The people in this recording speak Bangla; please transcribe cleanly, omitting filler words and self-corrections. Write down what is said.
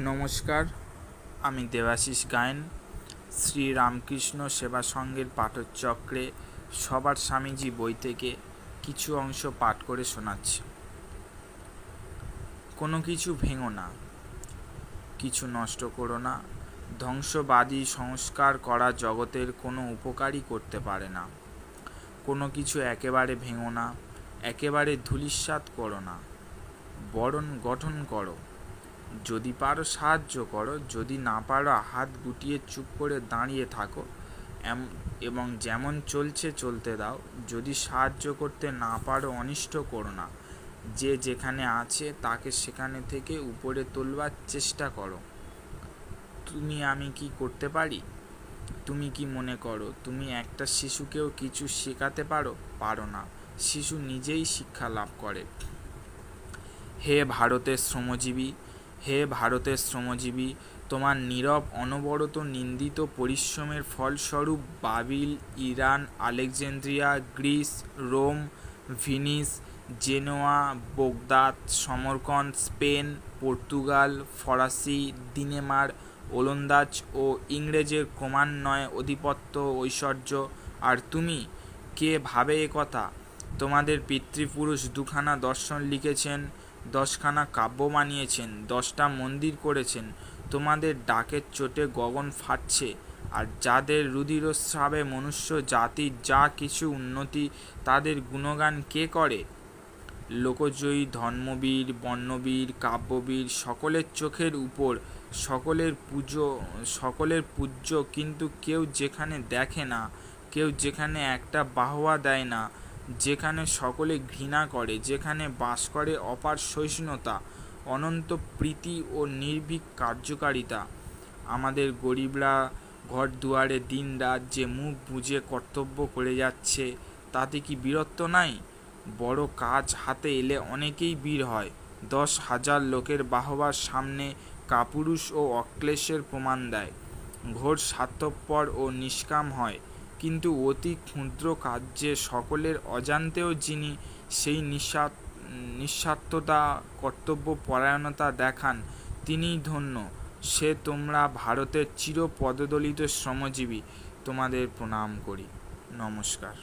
নমস্কার, আমি দেবাশিস গায়েন শ্রী রামকৃষ্ণ সেবা সংঘের পাঠচক্রে সবার স্বামীজি বই থেকে কিছু অংশ পাঠ করে শোনাচ্ছি। কোনো কিছু ভেঙো না, কিছু নষ্ট করো না। ধ্বংসবাদী সংস্কার করা জগতের কোনো উপকারই করতে পারে না। কোনো কিছু একেবারে ভেঙো না, একেবারে ধূলিসাৎ করো না, বরং গঠন করো। যদি পারো সাহায্য করো, যদি না পারো হাত গুটিয়ে চুপ করে দাঁড়িয়ে থাকো এবং যেমন চলছে চলতে দাও। যদি সাহায্য করতে না পারো অনিষ্ট করো না, যে যেখানে আছে তাকে সেখানে থেকে উপরে তোলবার চেষ্টা করো। আমি কি করতে পারি? তুমি কি মনে করো তুমি একটা শিশুকেও কিছু শেখাতে পারো না। শিশু নিজেই শিক্ষা লাভ করে। হে ভারতের শ্রমজীবী, তোমার নীরব অনবরত নিন্দিত পরিশ্রমের ফলস্বরূপ বাবিল, Iran, Alexandria, Greece, Rome, Venice, Genoa, Baghdad, Samarkand, Spain, Portugal, ফরাসি, ডেনমার্ক, ওলন্দাজ ও ইংরেজের ক্রমান্বয়ে আধিপত্য ঐশ্বর্য। আর তুমি কে ভাবে এ কথা? তোমাদের পিতৃপুরুষ 2খানা দর্শন লিখেছেন, 10খানা কাব্য বানিয়েছেন, 10টা মন্দির করেছেন। তোমাদের ডাকের চোটে গগন ফাটছে, আর যাদের রুধিরস্রাবে মনুষ্য জাতির যা কিছু উন্নতি, তাদের গুণগান কে করে? লোকজয়ী, ধর্মবীর, বর্ণবীর, কাব্যবীর, সকলের চোখের উপর, সকলের পূজ্য, কিন্তু কেউ যেখানে দেখে না, কেউ যেখানে একটা বাহবা দেয় না, যেখানে সকলে ঘৃণা করে, যেখানে বাস করে অপার সহিষ্ণুতা, অনন্ত প্রীতি ও নির্ভীক কার্যকারিতা। আমাদের গরিবরা ঘর দুয়ারে দিন রাত যে মুখ বুজে কর্তব্য করে যাচ্ছে, তাতে কি বীরত্ব নাই? বড় কাজ হাতে এলে অনেকেই বীর হয়। 10,000 লোকের বাহবার সামনে কাপুরুষ ও অক্লেশের প্রমাণ দেয়। ঘোর স্বার্থপর ও নিষ্কাম হয়, কিন্তু অতি ক্ষুদ্র কার্যে সকলের অজান্তেও যিনি সেই নিঃস্বার্থতা, কর্তব্যপরায়ণতা দেখান, তিনিই ধন্য। সে তোমরা ভারতের চিরপদদলিত শ্রমজীবী, তোমাদের প্রণাম করি। নমস্কার।